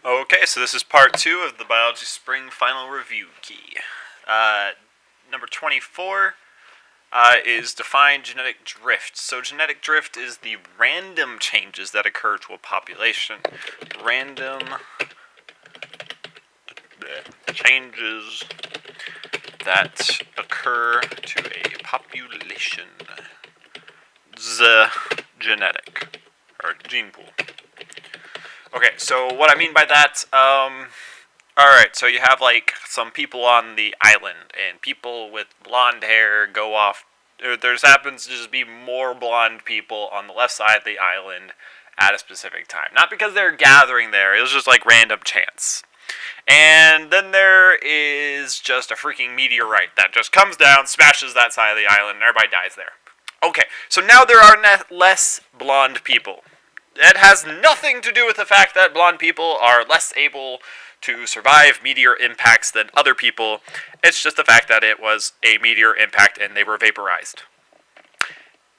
Okay, so this is part 2 of the Biology Spring Final Review Key. Number 24 is define genetic drift. So genetic drift is the random changes that occur to a population. Random changes that occur to a population. Genetic, or gene pool. Okay, so what I mean by that, alright, so you have like some people on the island, and people with blonde hair go off, there happens to just be more blonde people on the left side of the island at a specific time. Not because they're gathering there, it was just like random chance. And then there is just a freaking meteorite that just comes down, smashes that side of the island, and everybody dies there. Okay, so now there are less blonde people. It has nothing to do with the fact that blonde people are less able to survive meteor impacts than other people. It's just the fact that it was a meteor impact and they were vaporized.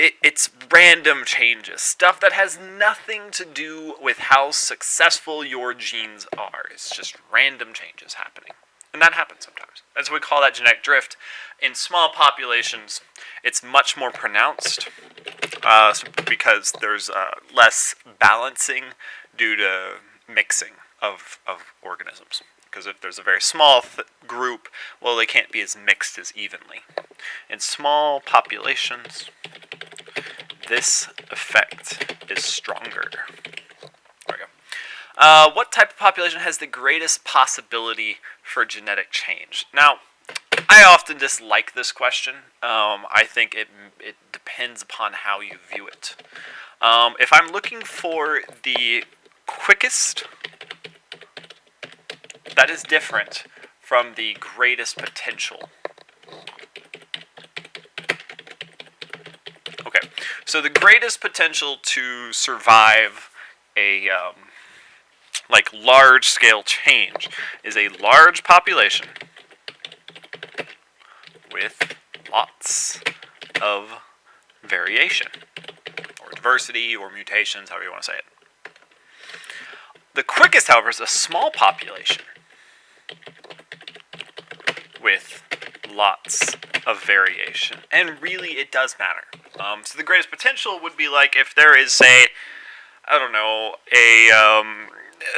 It's random changes, stuff that has nothing to do with how successful your genes are. It's just random changes happening. And that happens sometimes. That's what we call that genetic drift. In small populations, it's much more pronounced because there's less balancing due to mixing of organisms. Because if there's a very small group, well, they can't be as mixed as evenly. In small populations, this effect is stronger. There we go. What type of population has the greatest possibility for genetic change? Now, I often dislike this question. I think it depends upon how you view it. If I'm looking for the quickest, that is different from the greatest potential. Okay, so the greatest potential to survive a large-scale change is a large population with lots of variation, or diversity, or mutations, however you want to say it. The quickest, however, is a small population with lots of variation, and really it does matter. So the greatest potential would be like if there is, say, I don't know, a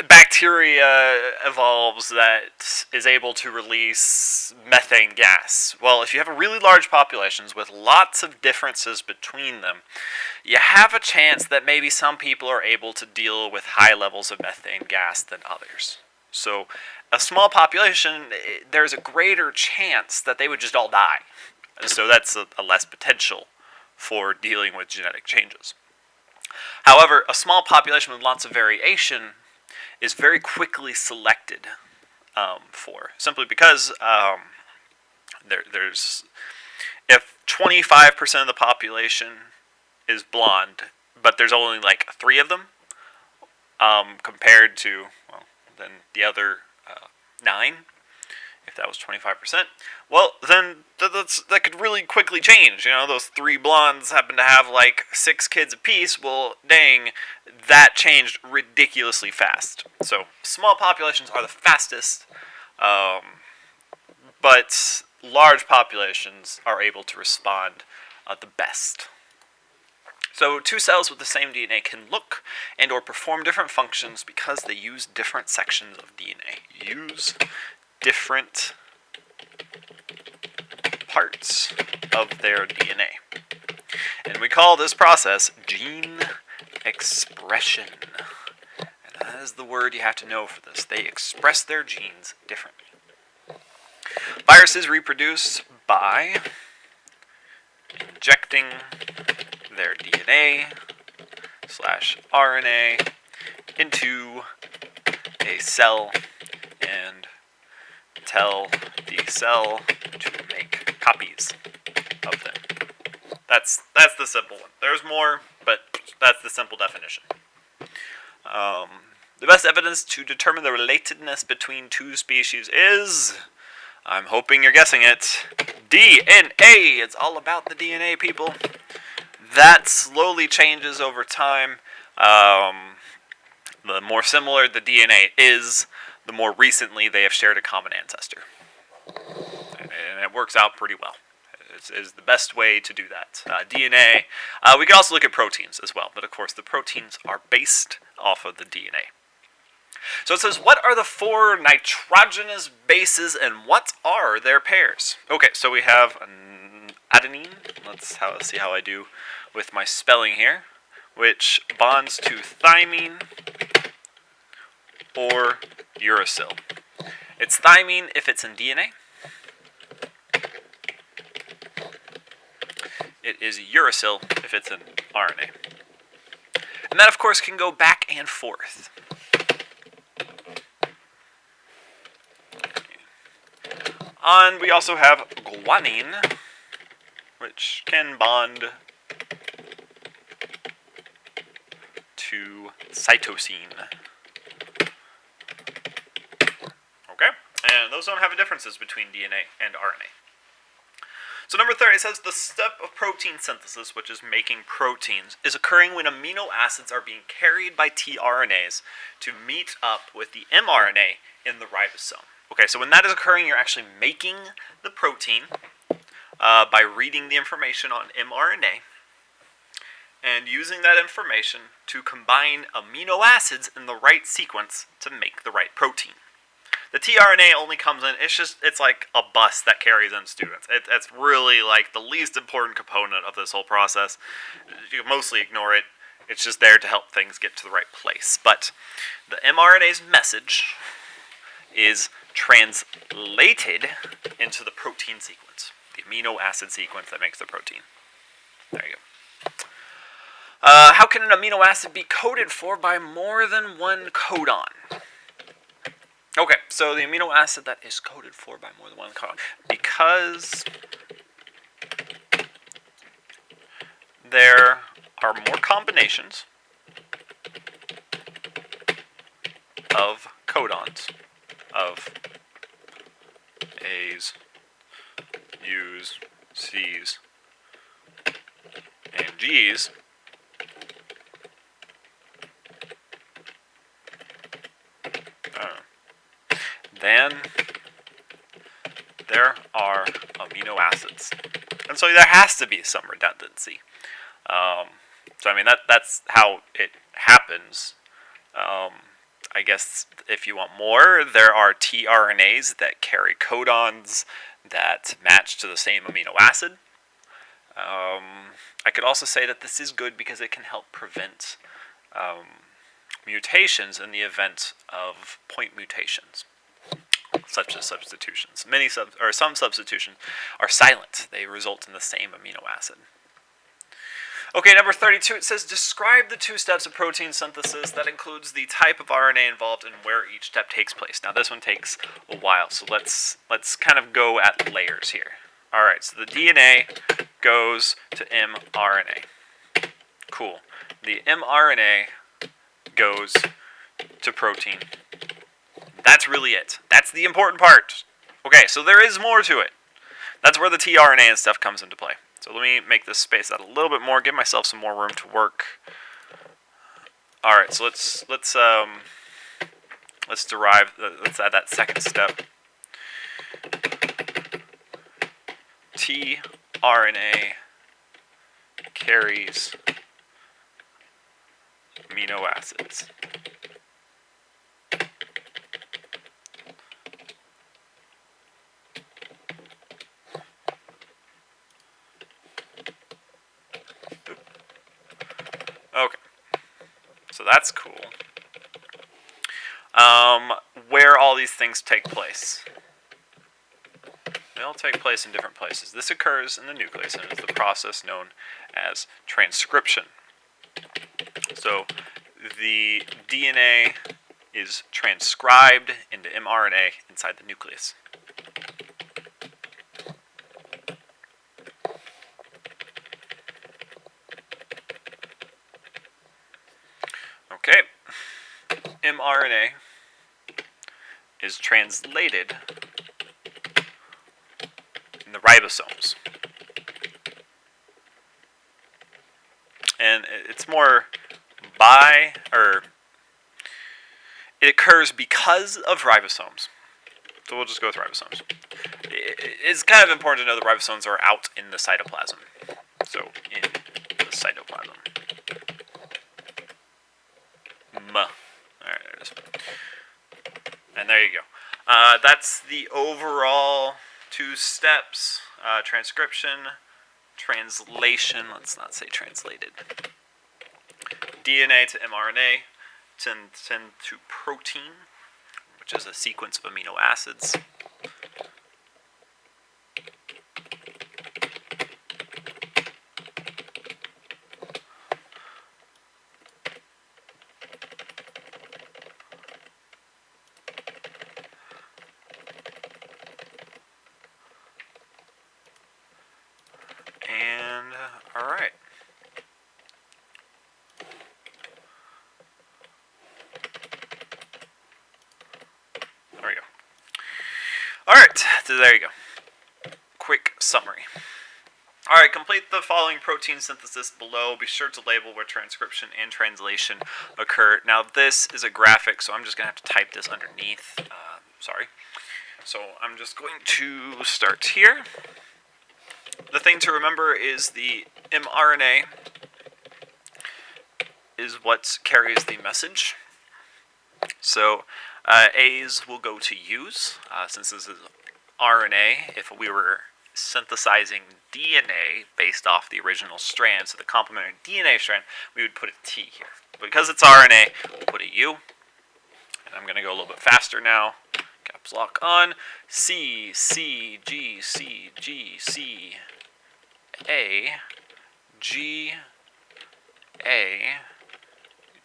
bacteria evolves that is able to release methane gas. Well, if you have a really large populations with lots of differences between them, you have a chance that maybe some people are able to deal with high levels of methane gas than others. So a small population, there's a greater chance that they would just all die. So that's a less potential for dealing with genetic changes. However, a small population with lots of variation is very quickly selected for, simply because there's if 25% of the population is blonde, but there's only like 3 of them, compared to, well, then the other 9, if that was 25%, well, then that could really quickly change. You know, those 3 blondes happen to have like 6 kids apiece. Well, dang, that changed ridiculously fast. So small populations are the fastest, but large populations are able to respond the best. So 2 cells with the same DNA can look and or perform different functions because they use different sections of DNA. Use different parts of their DNA. And we call this process gene expression. And that is the word you have to know for this. They express their genes differently. Viruses reproduce by injecting their DNA/RNA into a cell and tell the cell to make copies of them. That's the simple one. There's more, but that's the simple definition. The best evidence to determine the relatedness between 2 species is, I'm hoping you're guessing it, DNA. It's all about the DNA, people. That slowly changes over time. The more similar the DNA is, the more recently they have shared a common ancestor. And it works out pretty well. Is the best way to do that. DNA, we can also look at proteins as well, but of course the proteins are based off of the DNA. So it says, what are the 4 nitrogenous bases and what are their pairs? Okay, so we have adenine. Let's see how I do with my spelling here, which bonds to thymine or uracil. It's thymine if it's in DNA. It is uracil if it's in RNA. And that, of course, can go back and forth. And we also have guanine, which can bond to cytosine. Okay? And those don't have differences between DNA and RNA. So number 30, it says the step of protein synthesis, which is making proteins, is occurring when amino acids are being carried by tRNAs to meet up with the mRNA in the ribosome. Okay, so when that is occurring, you're actually making the protein by reading the information on mRNA and using that information to combine amino acids in the right sequence to make the right protein. The tRNA only comes in, it's like a bus that carries in students. It's really like the least important component of this whole process. You can mostly ignore it. It's just there to help things get to the right place. But the mRNA's message is translated into the protein sequence, the amino acid sequence that makes the protein. There you go. How can an amino acid be coded for by more than one codon? Okay, so the amino acid that is coded for by more than one codon, because there are more combinations of codons of A's, U's, C's, and G's then there are amino acids. And so there has to be some redundancy. So I mean, that's how it happens. I guess if you want more, there are tRNAs that carry codons that match to the same amino acid. I could also say that this is good because it can help prevent mutations in the event of point mutations, such as substitutions. Some substitutions are silent. They result in the same amino acid. Okay, number 32, it says, describe the 2 steps of protein synthesis. That includes the type of RNA involved and where each step takes place. Now, this one takes a while, so let's kind of go at layers here. All right, so the DNA goes to mRNA. Cool. The mRNA goes to protein. That's really it. That's the important part. Okay, so there is more to it. That's where the tRNA and stuff comes into play. So let me make this space out a little bit more, give myself some more room to work. All right, so let's add that second step. tRNA carries amino acids. Okay, so that's cool. Where all these things take place. They all take place in different places. This occurs in the nucleus and is the process known as transcription. So the DNA is transcribed into mRNA inside the nucleus. Okay, mRNA is translated in the ribosomes. And it's more it occurs because of ribosomes. So we'll just go with ribosomes. It's kind of important to know that ribosomes are out in the cytoplasm. So in the cytoplasm. Alright, there it is. And there you go. That's the overall 2 steps. Transcription, translation, let's not say translated. DNA to mRNA, send to protein, which is a sequence of amino acids. And, alright. There we go. Alright, so there you go. Quick summary. Alright, complete the following protein synthesis below. Be sure to label where transcription and translation occur. Now this is a graphic, so I'm just going to have to type this underneath. Sorry. So I'm just going to start here. The thing to remember is the mRNA is what carries the message. So A's will go to U's, since this is RNA. If we were synthesizing DNA based off the original strand, so the complementary DNA strand, we would put a T here. Because it's RNA, we'll put a U. And I'm going to go a little bit faster now. Caps lock on. C, C, G, C, G, C, A, G, A,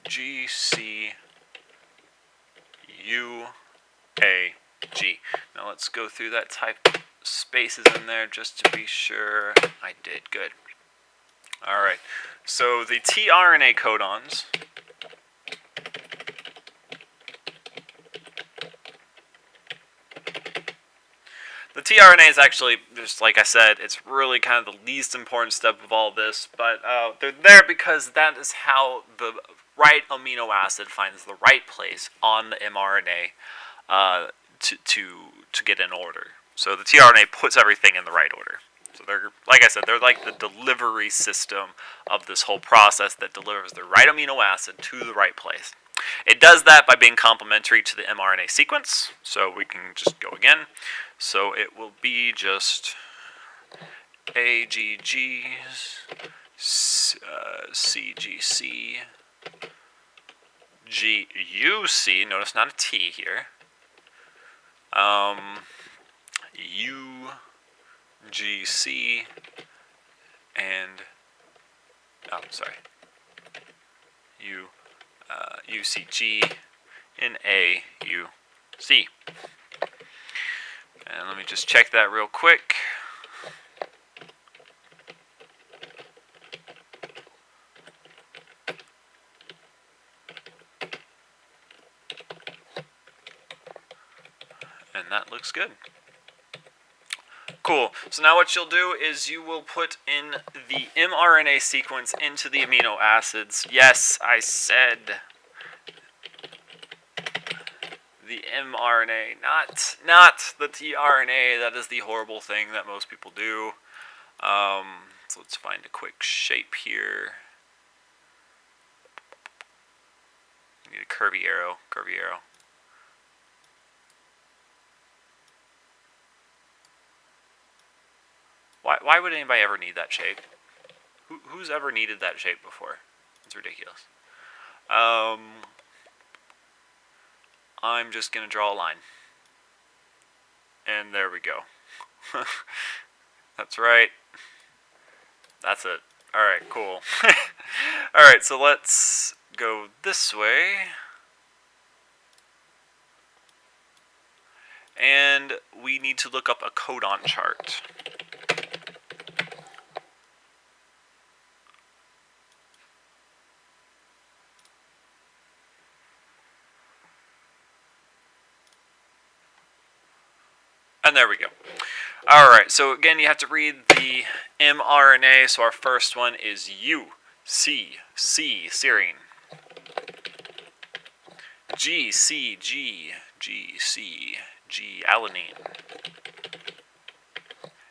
G, C, U, A, G. Now let's go through that, type spaces in there just to be sure I did good. Alright, so the tRNA codons the tRNA is actually, just like I said, it's really kind of the least important step of all this, but they're there because that is how the right amino acid finds the right place on the mRNA to get in order. So the tRNA puts everything in the right order. So they're, like I said, they're like the delivery system of this whole process that delivers the right amino acid to the right place. It does that by being complementary to the mRNA sequence. So we can just go again. So it will be just AGGs, CGC, GUC, notice not a T here, UGC, and, UCG, and AUC. And let me just check that real quick. And that looks good. Cool. So now what you'll do is you will put in the mRNA sequence into the amino acids. Yes, I said the mRNA, not the tRNA. That is the horrible thing that most people do. So let's find a quick shape here. Need a curvy arrow. Why would anybody ever need that shape? Who's ever needed that shape before? It's ridiculous. I'm just going to draw a line. And there we go. That's right. That's it. Alright, cool. Alright, so let's go this way. And we need to look up a codon chart. And there we go. Alright, so again, you have to read the mRNA. So our first one is U, C, serine. alanine.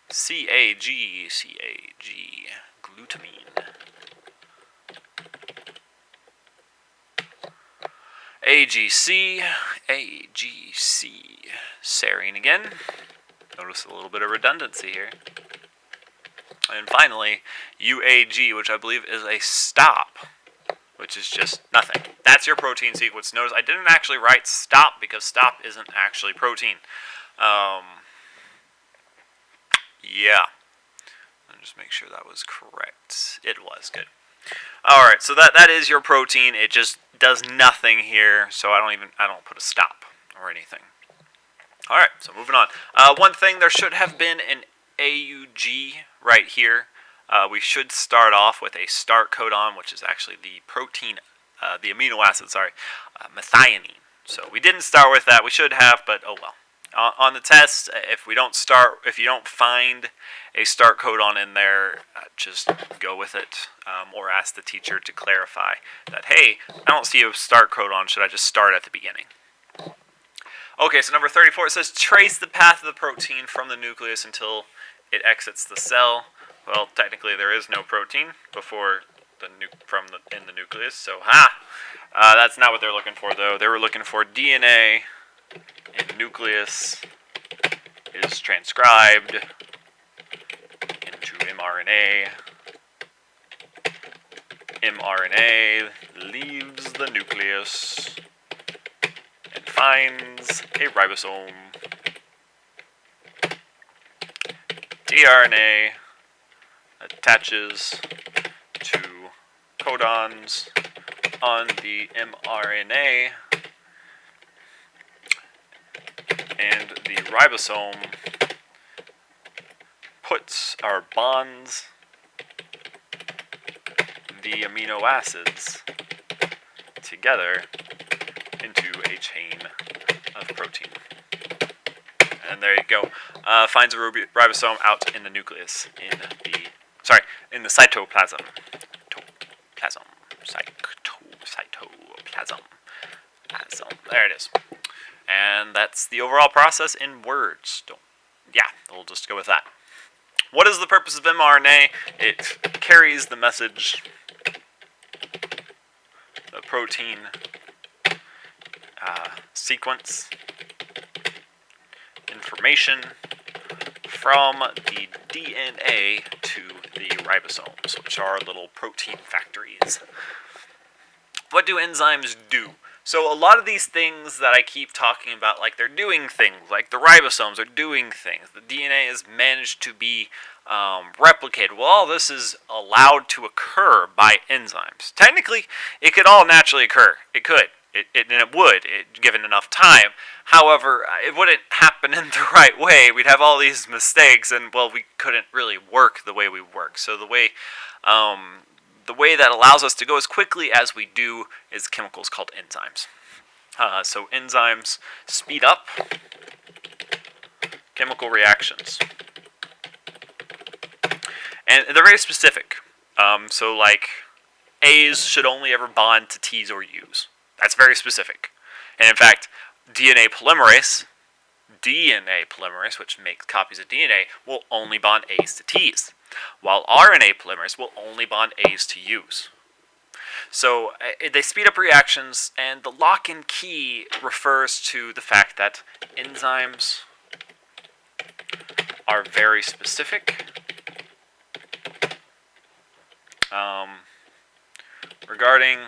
CAG, glutamine. AGC, serine again. Notice a little bit of redundancy here. And finally, UAG, which I believe is a stop, which is just nothing. That's your protein sequence. Notice I didn't actually write stop because stop isn't actually protein. Yeah. Let me just make sure that was correct. It was. Good. Alright, so that is your protein. It just does nothing here, so I don't put a stop or anything. Alright, so moving on. One thing, there should have been an AUG right here. We should start off with a start codon, which is actually the protein, the amino acid, methionine. So we didn't start with that. We should have, but oh well. On the test, if you don't find a start codon in there, just go with it, or ask the teacher to clarify that, hey, I don't see a start codon, should I just start at the beginning? Okay, so number 34, it says trace the path of the protein from the nucleus until it exits the cell. Well, technically there is no protein before in the nucleus, so that's not what they're looking for though. They were looking for DNA in nucleus is transcribed into mRNA. mRNA leaves the nucleus and finds a ribosome. tRNA attaches to codons on the mRNA, and the ribosome puts or bonds the amino acids together into a chain of protein. And there you go. Finds a ribosome out in the nucleus, in the cytoplasm. Cytoplasm. There it is. And that's the overall process in words. We'll just go with that. What is the purpose of mRNA? It carries the message, the protein sequence information from the DNA to the ribosomes, which are little protein factories. What do enzymes do? So a lot of these things that I keep talking about, like they're doing things, like the ribosomes are doing things, the DNA has managed to be replicated. Well, all this is allowed to occur by enzymes. Technically, it could all naturally occur. It could. It would, given enough time. However, it wouldn't happen in the right way. We'd have all these mistakes, and, well, we couldn't really work the way we work. So the way that allows us to go as quickly as we do is chemicals called enzymes. So enzymes speed up chemical reactions. And they're very specific. So like A's should only ever bond to T's or U's. That's very specific. And in fact, DNA polymerase, which makes copies of DNA, will only bond A's to T's, while RNA polymerase will only bond A's to U's. So they speed up reactions, and the lock and key refers to the fact that enzymes are very specific regarding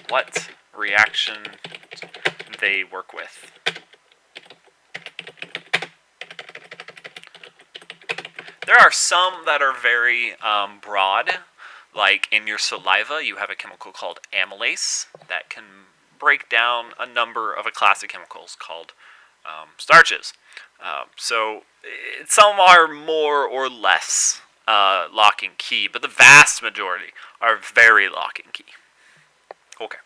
what reaction they work with. There are some that are very broad, like in your saliva you have a chemical called amylase that can break down a number of a class of chemicals called starches. So some are more or less lock and key, but the vast majority are very lock and key. Okay,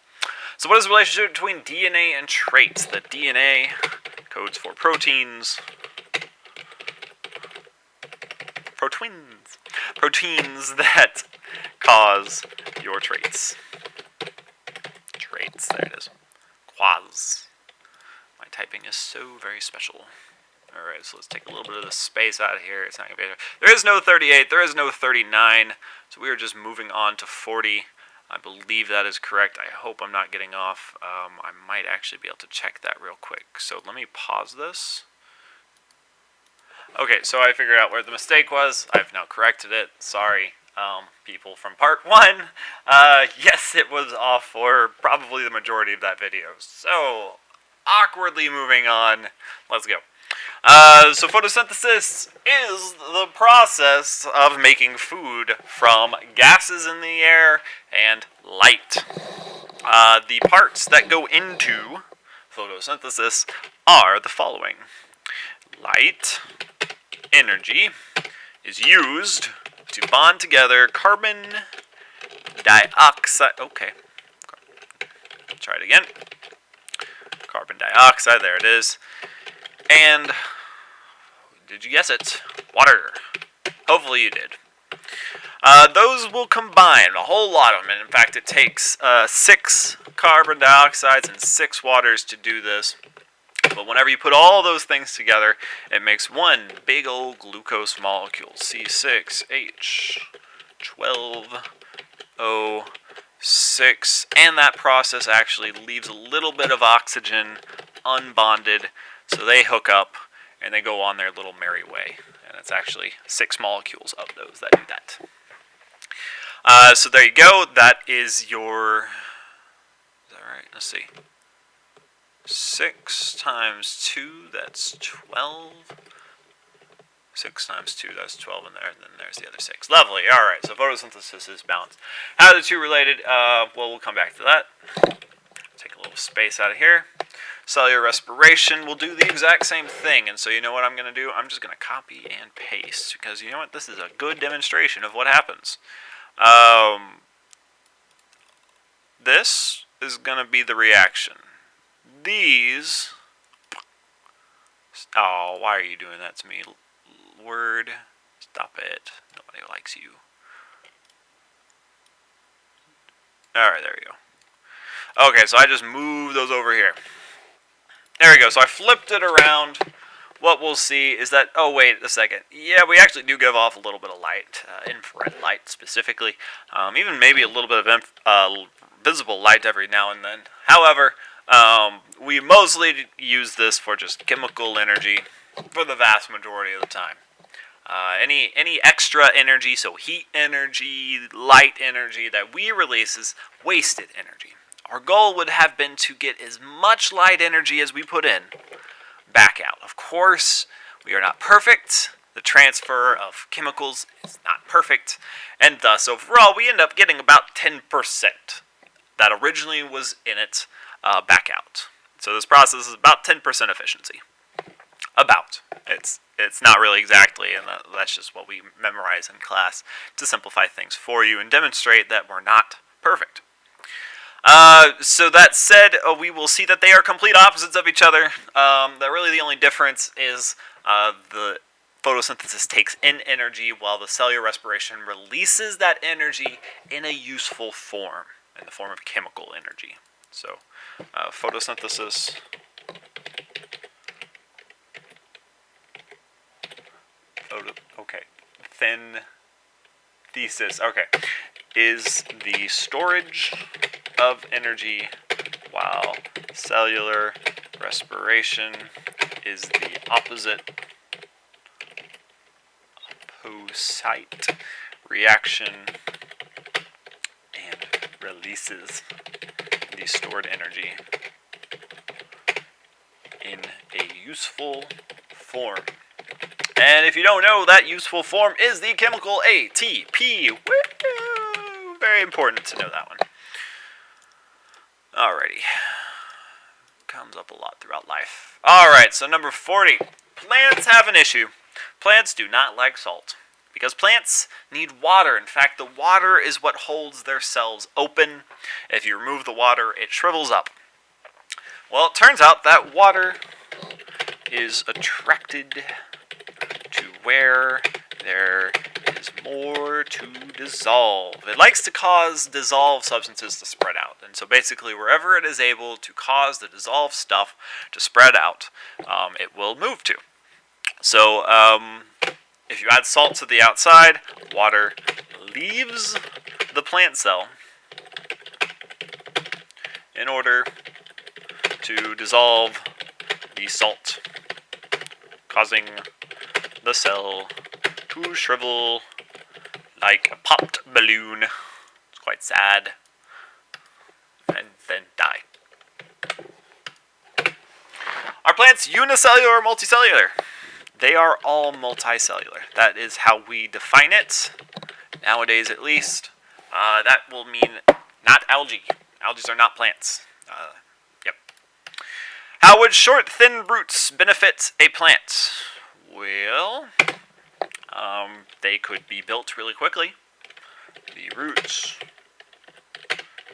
so what is the relationship between DNA and traits? The DNA codes for proteins that cause your traits. 38s. There it is. Quaz. My typing is so very special. Alright, so let's take a little bit of the space out of here. It's not going to be... There is no 38. There is no 39. So we are just moving on to 40. I believe that is correct. I hope I'm not getting off. I might actually be able to check that real quick. So let me pause this. Okay, so I figured out where the mistake was. I've now corrected it. Sorry, people from part 1. Yes, it was off for probably the majority of that video. So, awkwardly moving on. Let's go. So photosynthesis is the process of making food from gases in the air and light. The parts that go into photosynthesis are the following. Light energy is used to bond together carbon dioxide. Okay. Try it again. Carbon dioxide, there it is. And, did you guess it? Water. Hopefully you did. Those will combine, a whole lot of them. And in fact, it takes 6 carbon dioxides and 6 waters to do this. But whenever you put all those things together, it makes one big old glucose molecule, C6H12O6. And that process actually leaves a little bit of oxygen unbonded. So they hook up and they go on their little merry way. And it's actually 6 molecules of those that do that. So there you go. That is your... Is that right? Let's see. 6 times 2, that's 12. 6 times 2, that's 12 in there, and then there's the other 6. Lovely. Alright, so photosynthesis is balanced. How are the two related? Well, we'll come back to that. Take a little space out of here. Cellular respiration will do the exact same thing, and so you know what I'm going to do? I'm just going to copy and paste, because you know what? This is a good demonstration of what happens. This is going to be the reaction. These... Oh, why are you doing that to me? Word. Stop it. Nobody likes you. Alright, there we go. Okay, so I just moved those over here. There we go. So I flipped it around. What we'll see is that... Oh, wait a second. Yeah, we actually do give off a little bit of light. Infrared light, specifically. Even maybe a little bit of visible light every now and then. However... we mostly use this for just chemical energy for the vast majority of the time. Any extra energy, so heat energy, light energy that we release is wasted energy. Our goal would have been to get as much light energy as we put in back out. Of course, we are not perfect. The transfer of chemicals is not perfect. And thus, overall, we end up getting about 10% that originally was in it back out. So this process is about 10% efficiency. About. It's not really exactly, and that's just what we memorize in class to simplify things for you and demonstrate that we're not perfect. So that said, we will see that they are complete opposites of each other. That really the only difference is the photosynthesis takes in energy while the cellular respiration releases that energy in a useful form, in the form of chemical energy. So, photosynthesis thesis, is the storage of energy while cellular respiration is the opposite reaction and releases the stored energy in a useful form. And if you don't know, that useful form is the chemical ATP. Woo! Very important to know that one. Alrighty. Comes up a lot throughout life. Alright, so number 40. Plants have an issue. Plants do not like salt. Because plants need water. In fact, the water is what holds their cells open. If you remove the water, it shrivels up. Well, it turns out that water is attracted to where there is more to dissolve. It likes to cause dissolved substances to spread out. And adaptation. So basically, wherever it is able to cause the dissolved stuff to spread out, it will move to. So if you add salt to the outside, water leaves the plant cell in order to dissolve the salt, causing the cell to shrivel like a popped balloon. It's quite sad. And then die. Are plants unicellular or multicellular? They are all multicellular. That is how we define it, nowadays at least. That will mean not algae. Algae are not plants. Yep. How would short, thin roots benefit a plant? Well, they could be built really quickly. The roots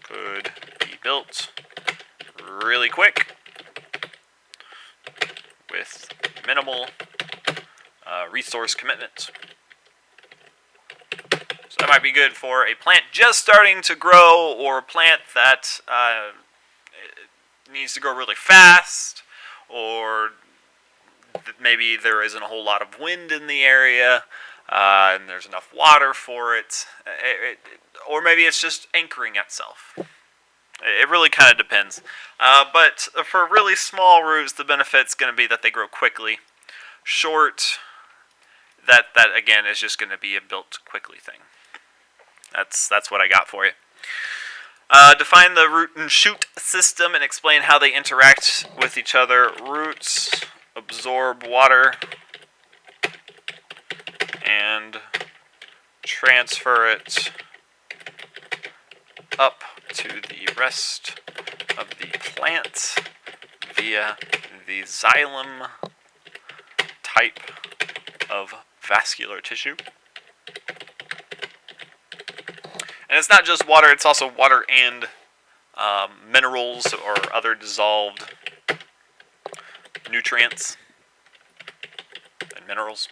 could be built really quick with minimal resource commitment. So that might be good for a plant just starting to grow, or a plant that needs to grow really fast, or maybe there isn't a whole lot of wind in the area, and there's enough water for it, or maybe it's just anchoring itself. It really kind of depends. But for really small roots, the benefit's going to be that they grow quickly. Short, that again is just going to be a built quickly thing. That's what I got for you. Define the root and shoot system and explain how they interact with each other. Roots absorb water and transfer it up to the rest of the plant via the xylem type of vascular tissue. And it's not just water, it's also water and minerals or other dissolved nutrients and minerals.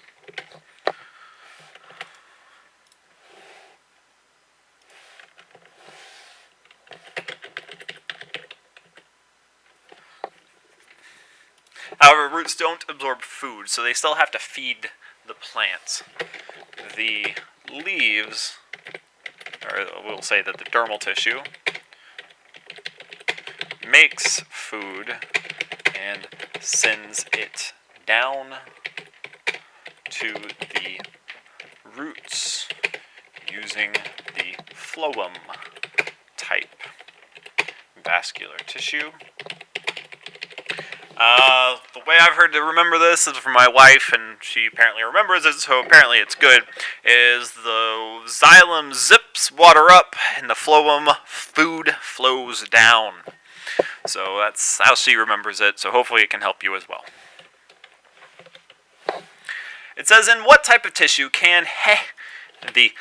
However, roots don't absorb food, so they still have to feed the plant. The leaves, or we'll say that the dermal tissue, makes food and sends it down to the roots using the phloem type vascular tissue. The way I've heard to remember this is from my wife, and she apparently remembers it, so apparently it's good, is the xylem zips water up, and the phloem food flows down. So that's how she remembers it, so hopefully it can help you as well. It says, in what type of tissue can the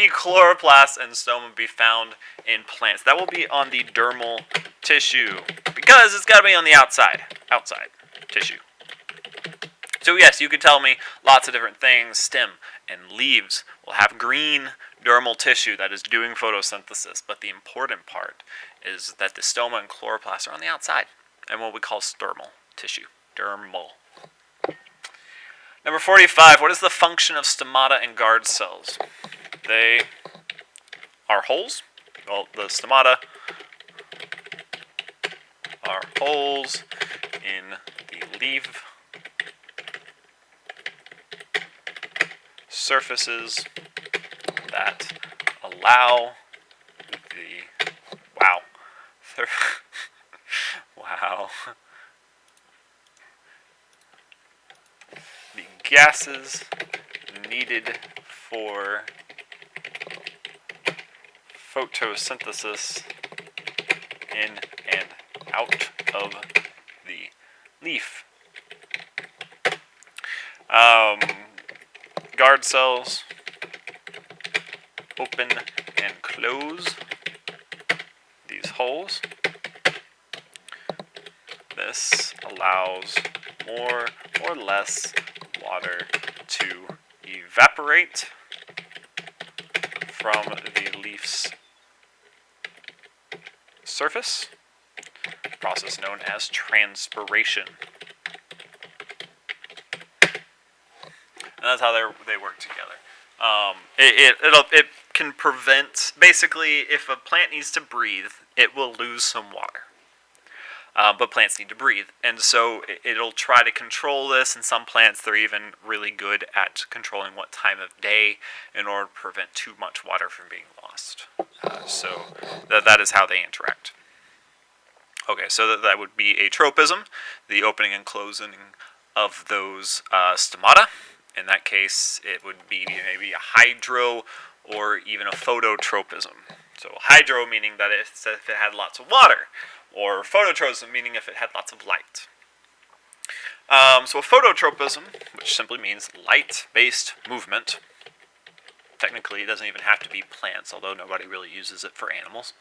chloroplast and stoma be found in plants? That will be on the dermal tissue, because it's got to be on the outside tissue. So yes, you could tell me lots of different things. Stem and leaves will have green dermal tissue that is doing photosynthesis, but the important part is that the stoma and chloroplast are on the outside, and what we call dermal tissue. Dermal. Number 45, what is the function of stomata and guard cells? They are holes. Well, the stomata are holes in the leaf surfaces that allow the the gases needed for photosynthesis in and out of the leaf. Guard cells open and close these holes. This allows more or less water to evaporate from the leaf's surface, a process known as transpiration. And that's how they work together. It can prevent, basically, if a plant needs to breathe, it will lose some water. But plants need to breathe, and so it'll try to control this. And some plants, they're even really good at controlling what time of day in order to prevent too much water from being lost. So that is how they interact. Okay, so that would be a tropism, the opening and closing of those stomata. In that case, it would be maybe a hydro or even a phototropism. So hydro meaning that if it had lots of water, or phototropism meaning if it had lots of light. So a phototropism, which simply means light-based movement. Technically, it doesn't even have to be plants, although nobody really uses it for animals,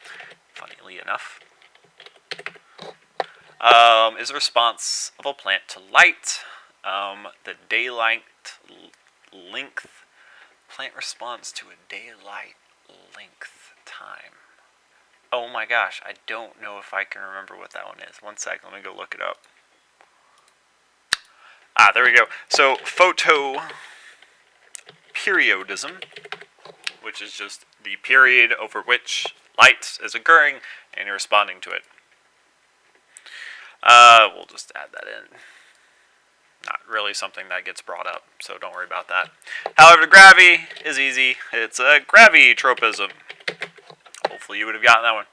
funnily enough. Is a response of a plant to light. The daylight length, plant response to a daylight length time. Oh my gosh, I don't know if I can remember what that one is. One sec, let me go look it up. There we go. So, photoperiodism, which is just the period over which light is occurring and you're responding to it. We'll just add that in. Not really something that gets brought up, so don't worry about that. However, gravity is easy. It's a gravitropism. Hopefully you would have gotten that one.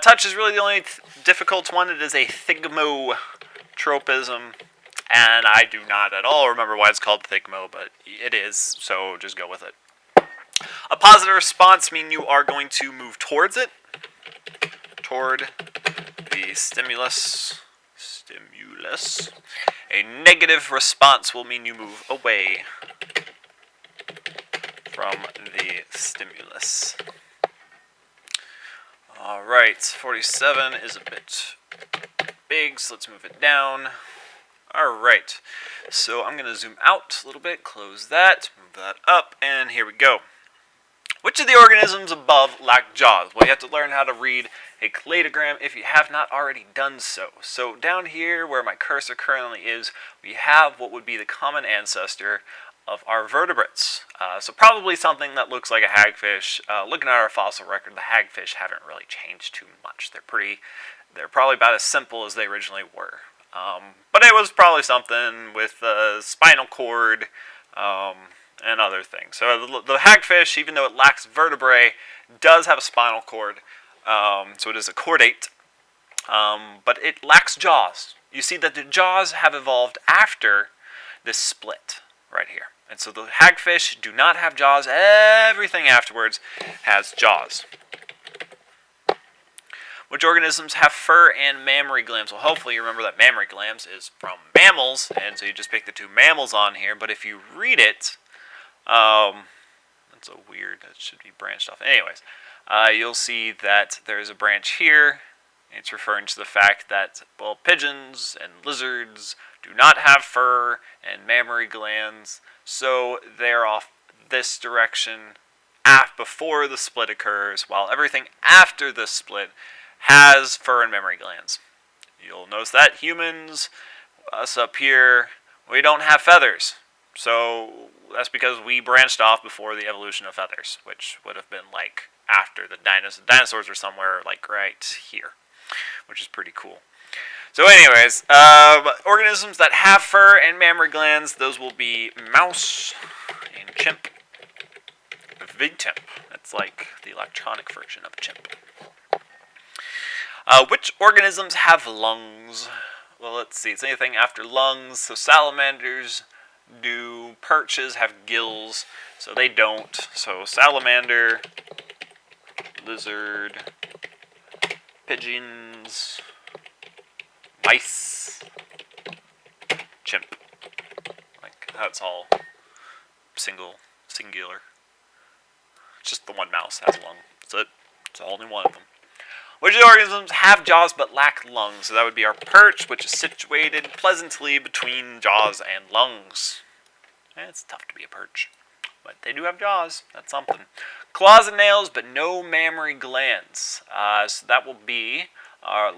Touch is really the only difficult one. It is a thigmotropism, and I do not at all remember why it's called thigmo, but it is, so just go with it. A positive response means you are going to move towards it, toward the stimulus. A negative response will mean you move away from the stimulus. Alright, 47 is a bit big, so let's move it down. Alright, so I'm going to zoom out a little bit, close that, move that up, and here we go. Which of the organisms above lack jaws? Well, you have to learn how to read a cladogram if you have not already done so. So down here where my cursor currently is, we have what would be the common ancestor of our vertebrates. So probably something that looks like a hagfish. Looking at our fossil record, the hagfish haven't really changed too much. They're probably about as simple as they originally were. But it was probably something with a spinal cord, and other things. So the hagfish, even though it lacks vertebrae, does have a spinal cord. So it is a chordate, but it lacks jaws. You see that the jaws have evolved after this split right here. And so the hagfish do not have jaws. Everything afterwards has jaws. Which organisms have fur and mammary glands? Well, hopefully you remember that mammary glands is from mammals, and so you just pick the two mammals on here. But if you read it, that's a weird, that should be branched off. Anyways, you'll see that there's a branch here. It's referring to the fact that, well, pigeons and lizards do not have fur and mammary glands, so they're off this direction before the split occurs, while everything after the split has fur and mammary glands. You'll notice that humans, us up here, we don't have feathers. So that's because we branched off before the evolution of feathers, which would have been like after the dinosaurs. Dinosaurs are somewhere like right here, which is pretty cool. So anyways, organisms that have fur and mammary glands, those will be mouse and chimp. VidTimp, that's like the electronic version of chimp. Which organisms have lungs? Well, let's see, it's anything after lungs. So salamanders do, perches have gills, so they don't. So salamander, lizard, pigeons, mice, chimp. Like, that's all singular. It's just the one mouse has a lung. That's it. It's only one of them. Which of the organisms have jaws but lack lungs? So that would be our perch, which is situated pleasantly between jaws and lungs. It's tough to be a perch, but they do have jaws. That's something. Claws and nails, but no mammary glands. So that will be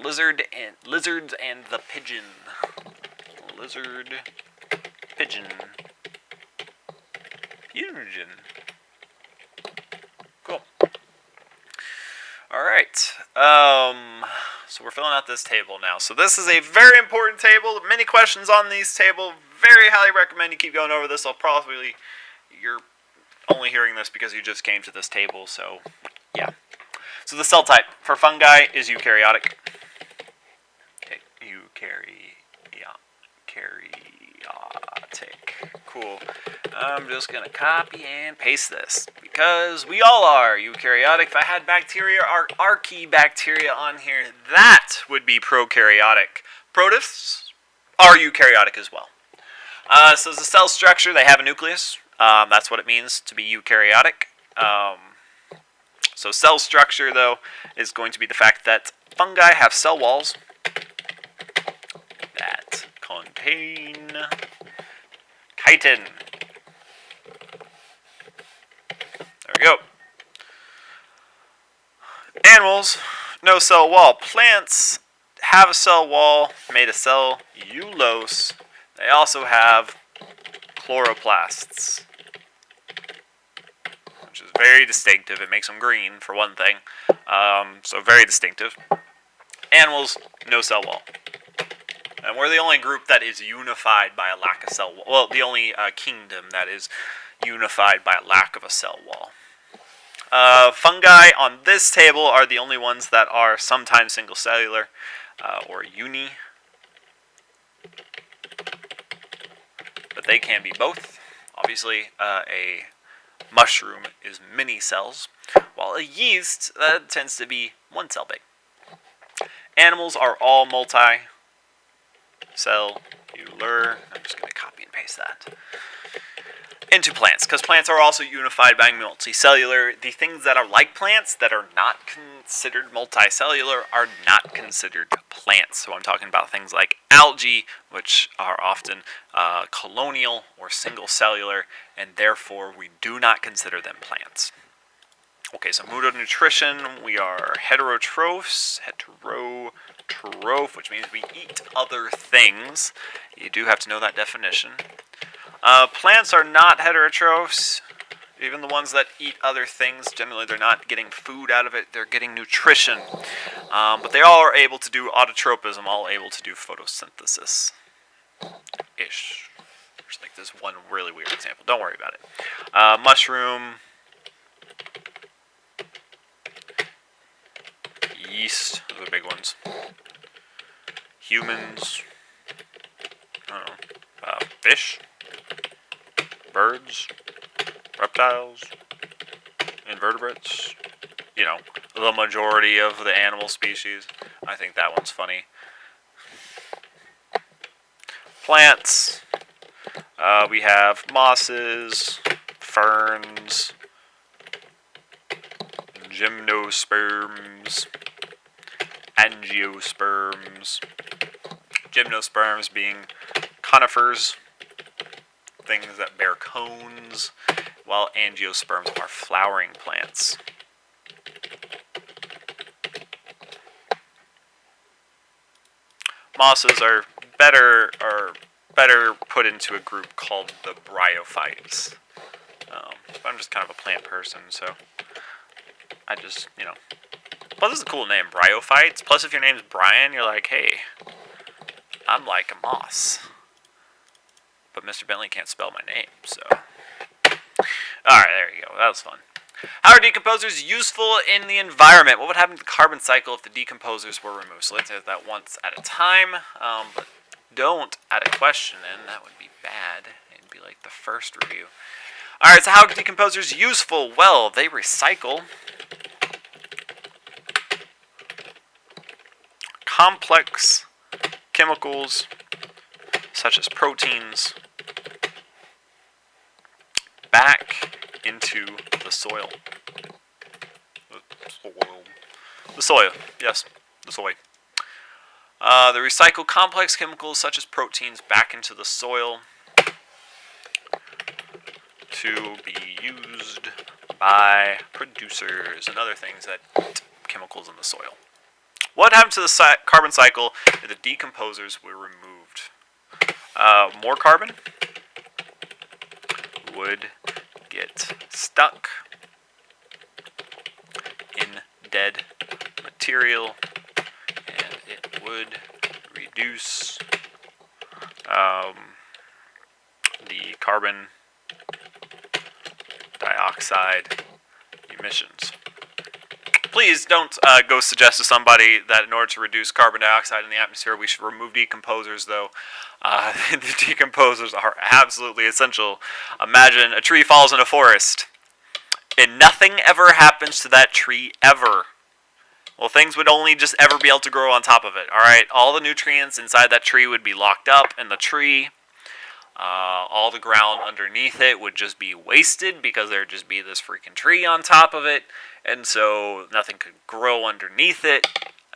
lizards and the pigeon. Lizard, pigeon. Fusion. Cool. Alright. So we're filling out this table now. So this is a very important table. Many questions on these table. Very highly recommend you keep going over this. You're only hearing this because you just came to this table, so yeah. So the cell type for fungi is eukaryotic. Okay, eukaryotic. Cool. I'm just going to copy and paste this because we all are eukaryotic. If I had bacteria or archaebacteria on here, that would be prokaryotic. Protists are eukaryotic as well. So as a cell structure, they have a nucleus. That's what it means to be eukaryotic. So cell structure, though, is going to be the fact that fungi have cell walls that contain chitin. There we go. Animals, no cell wall. Plants have a cell wall made of cellulose. They also have chloroplasts, which is very distinctive. It makes them green, for one thing. So very distinctive. Animals, no cell wall. And we're the only group that is unified by a lack of cell wall. Well, the only kingdom that is unified by a lack of a cell wall. Fungi on this table are the only ones that are sometimes single cellular or uni. But they can be both. Obviously, a mushroom is many cells, while a yeast tends to be one cell big. Animals are all multicellular. I'm just going to copy and paste that into plants, because plants are also unified by multicellular. The things that are like plants that are not considered multicellular are not considered plants. So I'm talking about things like algae, which are often colonial or single cellular, and therefore we do not consider them plants. Okay, so mood of nutrition, we are heterotrophs, which means we eat other things. You do have to know that definition. Plants are not heterotrophs. Even the ones that eat other things, generally they're not getting food out of it, they're getting nutrition. But they all are able to do autotropism, all able to do photosynthesis. Ish. There's like this one really weird example. Don't worry about it. Mushroom. Yeast, those are the big ones. Humans. I don't know. Fish. Birds. Reptiles. Invertebrates. You know, the majority of the animal species. I think that one's funny. Plants. We have mosses, ferns, gymnosperms, angiosperms. Gymnosperms being conifers, things that bear cones, while angiosperms are flowering plants. Mosses are better put into a group called the bryophytes. I'm just kind of a plant person, so I just, plus it's a cool name, bryophytes. Plus if your name's Brian, you're like, hey, I'm like a moss. But Mr. Bentley can't spell my name, so. Alright, there you go. That was fun. How are decomposers useful in the environment? What would happen to the carbon cycle if the decomposers were removed? So let's say that once at a time, but don't add a question in. That would be bad. It'd be like the first review. Alright, so how are decomposers useful? Well, they recycle complex chemicals such as proteins back into the soil. The soil, yes, the soil. They recycle complex chemicals such as proteins back into the soil to be used by producers and other things that eat chemicals in the soil. What happened to the carbon cycle if the decomposers were removed? More carbon would get stuck in dead material, and it would reduce the carbon dioxide emissions. Please don't go suggest to somebody that in order to reduce carbon dioxide in the atmosphere, we should remove decomposers, though. The decomposers are absolutely essential. Imagine a tree falls in a forest, and nothing ever happens to that tree ever. Well, things would only just ever be able to grow on top of it, alright? All the nutrients inside that tree would be locked up in the tree. All the ground underneath it would just be wasted because there'd just be this freaking tree on top of it. And so nothing could grow underneath it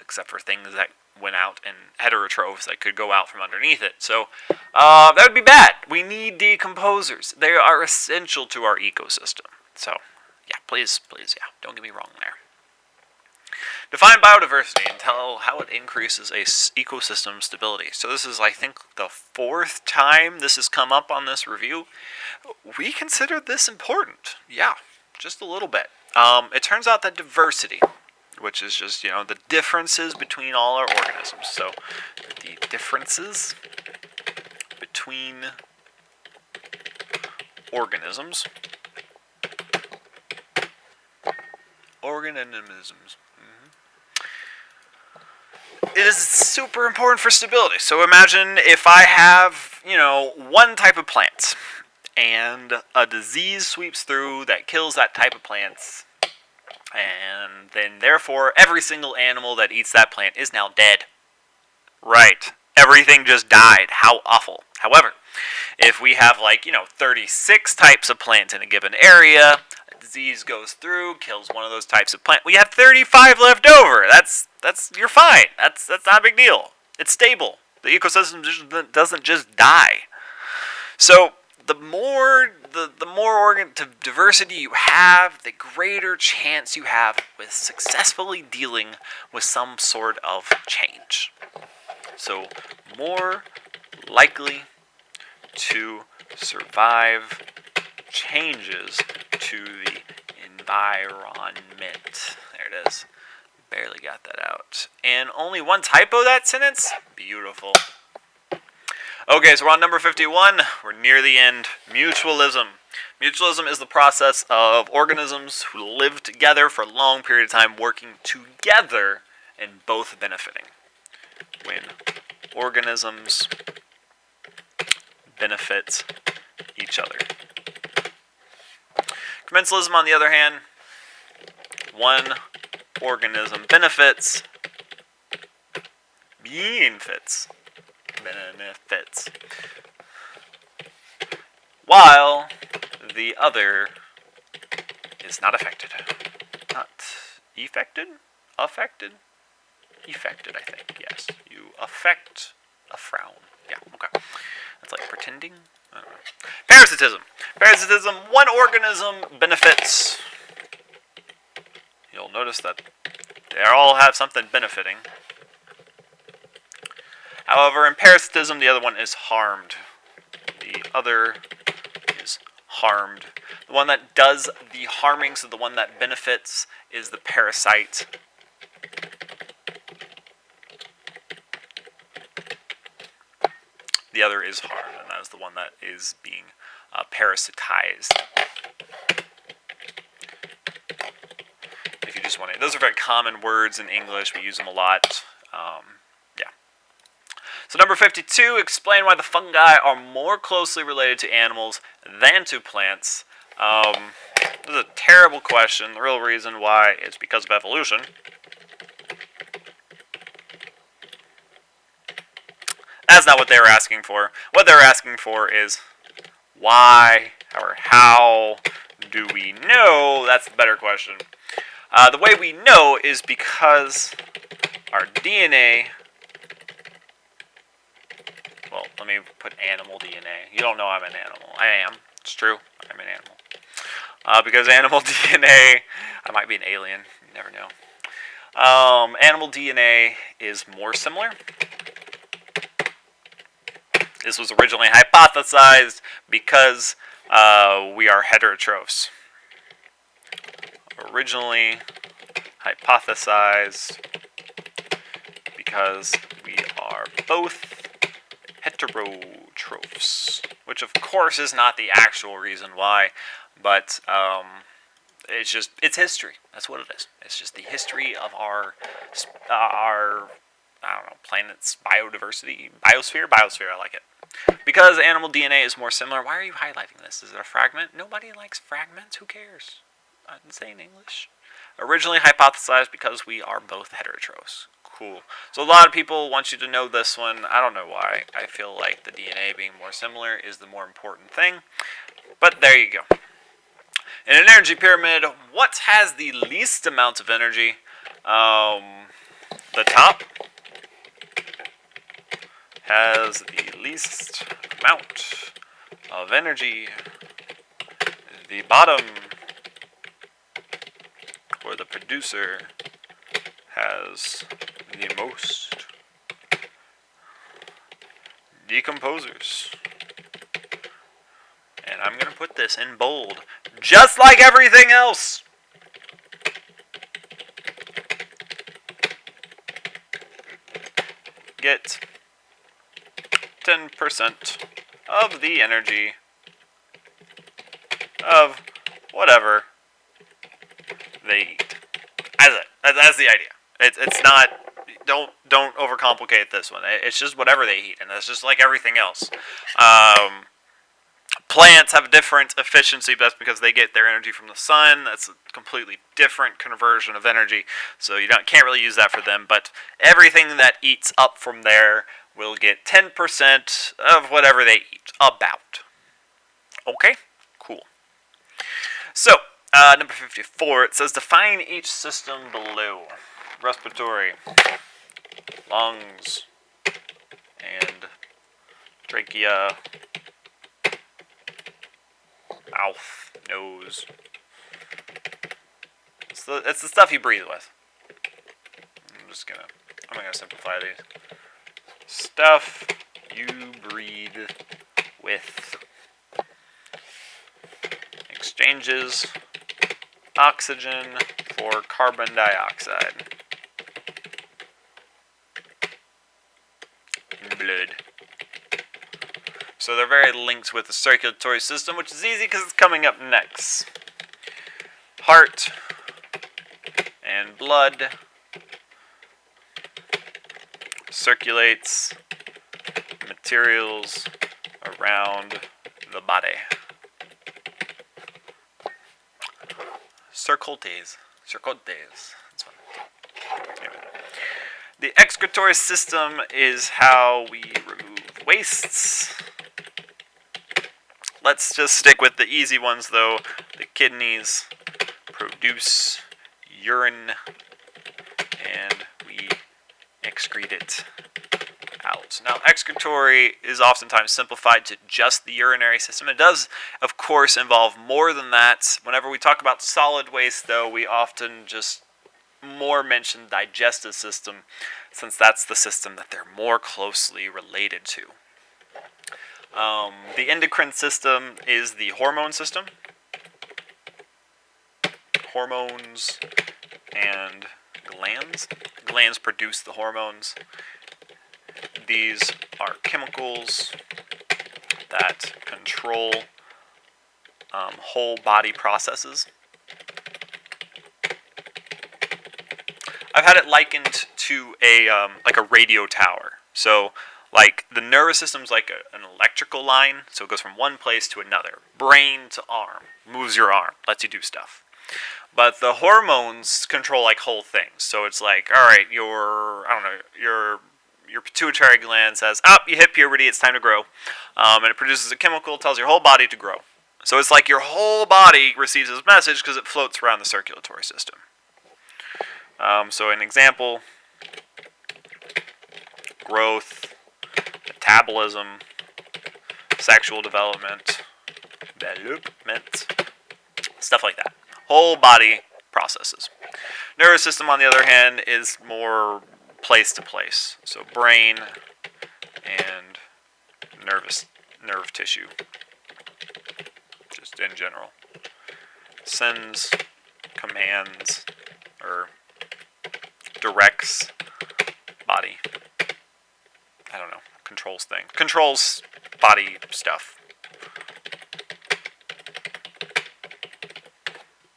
except for things that went out in heterotrophs that could go out from underneath it. So that would be bad. We need decomposers. They are essential to our ecosystem. So yeah, please, yeah, don't get me wrong there. Define biodiversity and tell how it increases a ecosystem stability. So this is, I think, the 4th time this has come up on this review. We consider this important. Yeah, just a little bit. It turns out that diversity, which is just, the differences between all our organisms. So the differences between organisms. It is super important for stability. So imagine if I have, one type of plant, and a disease sweeps through that kills that type of plants, and then therefore every single animal that eats that plant is now dead. Right. Everything just died. How awful. However, if we have 36 types of plants in a given area, a disease goes through, kills one of those types of plant, we have 35 left over. That's you're fine. That's not a big deal. It's stable. The ecosystem doesn't just die. So the more diversity you have, the greater chance you have with successfully dealing with some sort of change. So more likely to survive changes to the environment. There it is. Barely got that out. And only one typo that sentence? Beautiful. Okay, so we're on number 51. We're near the end. Mutualism. Mutualism is the process of organisms who live together for a long period of time, working together and both benefiting. When organisms benefit each other. Commensalism, on the other hand, one organism benefits, while the other is not affected. Not affected? Affected? Affected, I think, yes. You affect a frown. Yeah, okay. That's like pretending? I don't know. Parasitism. Parasitism, one organism benefits. You'll notice that they all have something benefiting. However, in parasitism, the other one is harmed. The other is harmed. The one that does the harming, so the one that benefits, is the parasite. The other is harmed, and that is the one that is being parasitized. If you just want to, those are very common words in English. We use them a lot. Yeah. So number 52, explain why the fungi are more closely related to animals than to plants. This is a terrible question. The real reason why is because of evolution. That's not what they were asking for. What they were asking for is why or how do we know? That's the better question. The way we know is because our DNA... Well, let me put animal DNA. You don't know I'm an animal. I am. It's true. I'm an animal. because animal DNA, I might be an alien, you never know. Animal DNA is more similar. This was originally hypothesized because we are heterotrophs. Originally hypothesized because we are both heterotrophs, which of course is not the actual reason why, but it's history. That's what it is. It's just the history of our I don't know, planet's biodiversity, biosphere. I like it. Because animal DNA is more similar. Why are you highlighting this? Is it a fragment? Nobody likes fragments. Who cares? I didn't say in English. Originally hypothesized because we are both heterotrophs. Cool. So a lot of people want you to know this one. I don't know why. I feel like the DNA being more similar is the more important thing. But there you go. In an energy pyramid, what has the least amount of energy? The top has the least amount of energy. The bottom, or the producer, has the most. Decomposers. And I'm going to put this in bold, just like everything else. Get 10% of the energy of whatever they eat. That's the idea. It's not. Don't overcomplicate this one. It's just whatever they eat, and that's just like everything else. Plants have a different efficiency, but that's because they get their energy from the sun. That's a completely different conversion of energy, so you can't really use that for them. But everything that eats up from there will get 10% of whatever they eat. About. Okay? Cool. So, number 54, it says define each system below. Respiratory, lungs, and trachea, mouth, nose. It's the stuff you breathe with. I'm gonna simplify these. Stuff you breathe with. Exchanges oxygen for carbon dioxide in blood. So they're very linked with the circulatory system, which is easy because it's coming up next. Heart and blood circulates materials around the body. Circultes. That's one. Anyway. The excretory system is how we remove wastes. Let's just stick with the easy ones, though. The kidneys produce urine, and we excrete it out. Now, excretory is oftentimes simplified to just the urinary system. It does, of course, involve more than that. Whenever we talk about solid waste, though, we often just more mention digestive system, since that's the system that they're more closely related to. The endocrine system is the hormone system. Hormones and glands. Glands produce the hormones. These are chemicals that control whole body processes. I've had it likened to a radio tower. So, like, the nervous system's like an electrical line, so it goes from one place to another. Brain to arm, moves your arm, lets you do stuff. But the hormones control like whole things. So it's like, all right, your pituitary gland says, you hit puberty, it's time to grow. And it produces a chemical, tells your whole body to grow. So it's like your whole body receives this message because it floats around the circulatory system. So an example, growth, metabolism, sexual development, stuff like that. Whole body processes. Nervous system, on the other hand, is more place to place. So brain and nerve tissue, just in general. Sends commands or directs body. I don't know. Controls things. Controls body stuff.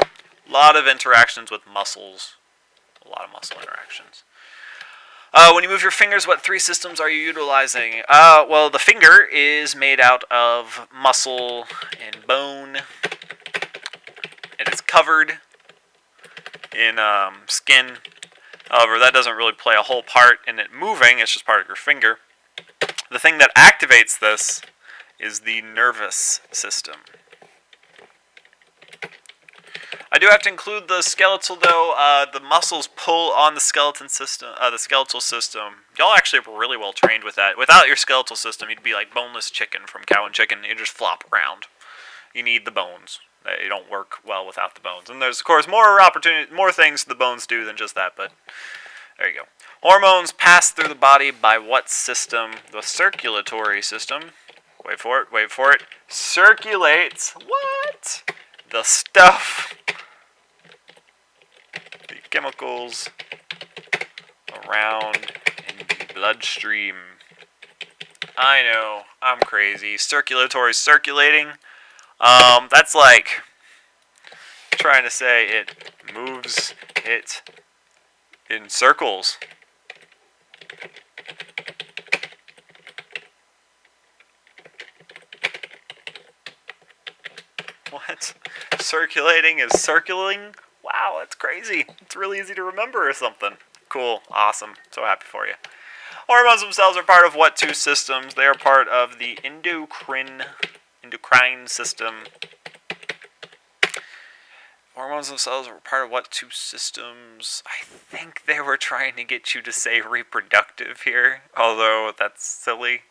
A lot of interactions with muscles. A lot of muscle interactions. When you move your fingers, what three systems are you utilizing? Well, the finger is made out of muscle and bone. It is covered in skin. However, that doesn't really play a whole part in it moving. It's just part of your finger. The thing that activates this is the nervous system. I do have to include the skeletal, though. The muscles pull on the skeletal system. Y'all actually are really well trained with that. Without your skeletal system, you'd be like boneless chicken from Cow and Chicken. You just flop around. You need the bones. They don't work well without the bones. And there's, of course, more things the bones do than just that. But there you go. Hormones pass through the body by what system? The circulatory system. Wait for it. Circulates. What? The stuff. The chemicals around in the bloodstream. I know, I'm crazy. Circulatory, circulating. That's like trying to say it moves it in circles. What? Circulating is circling? Wow, that's crazy. It's really easy to remember or something. Cool. Awesome. So happy for you. Hormones themselves are part of what two systems? They are part of the endocrine system. Hormones themselves are part of what two systems? I think they were trying to get you to say reproductive here, although that's silly.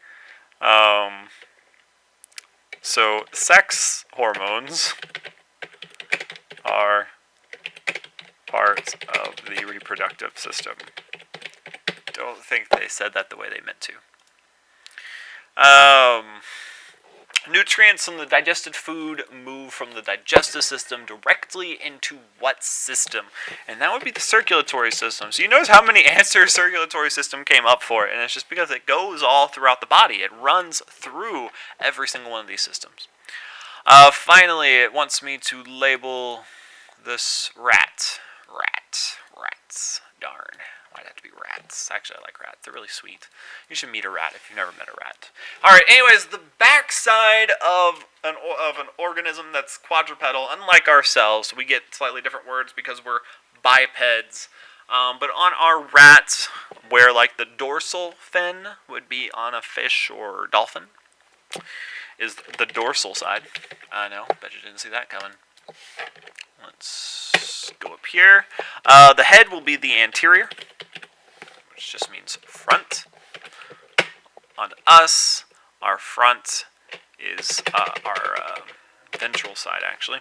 So sex hormones are part of the reproductive system. Don't think they said that the way they meant to. Nutrients from the digested food move from the digestive system directly into what system? And that would be the circulatory system. So you notice how many answers circulatory system came up for, and it's just because it goes all throughout the body. It runs through every single one of these systems. Finally, it wants me to label this rat. Rats. Darn. Why'd it have to be rats? Actually, I like rats. They're really sweet. You should meet a rat if you've never met a rat. Alright, anyways, the backside of an organism that's quadrupedal, unlike ourselves, we get slightly different words because we're bipeds. But on our rat, where like the dorsal fin would be on a fish or dolphin, is the dorsal side. I know, bet you didn't see that coming. Let's go up here. The head will be the anterior, which just means front. On us, our front is our ventral side, actually.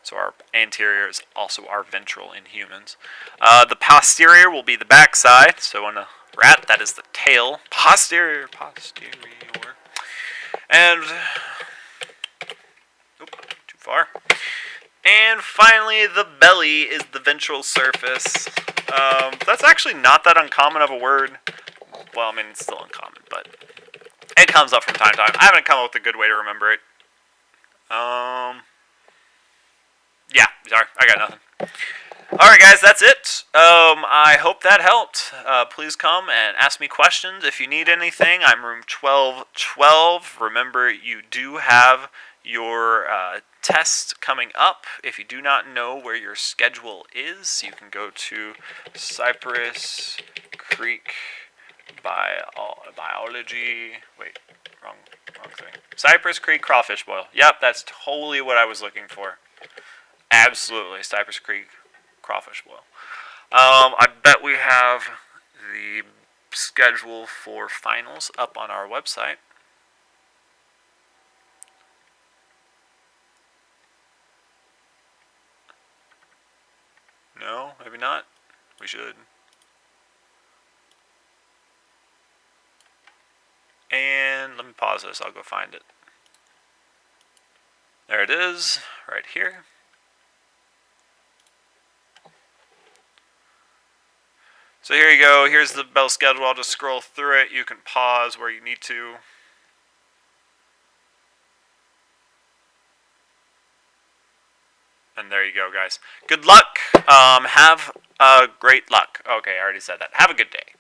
So our anterior is also our ventral in humans. The posterior will be the back side. So on a rat, that is the tail. Posterior. And, too far. And finally, the belly is the ventral surface. That's actually not that uncommon of a word. Well, I mean, it's still uncommon, but it comes up from time to time. I haven't come up with a good way to remember it. Yeah, sorry, I got nothing. Alright guys, that's it. I hope that helped. Please come and ask me questions if you need anything. I'm room 1212. Remember, you do have your test coming up. If you do not know where your schedule is, you can go to Cypress Creek Biology. Wait, wrong thing. Cypress Creek Crawfish Boil. Yep, that's totally what I was looking for. Absolutely, Cypress Creek Crawfish Boil. I bet we have the schedule for finals up on our website. Maybe not. We should. And let me pause this. I'll go find it. There it is, right here. So here you go. Here's the bell schedule. I'll just scroll through it. You can pause where you need to. And there you go, guys. Good luck. Have great luck. Okay, I already said that. Have a good day.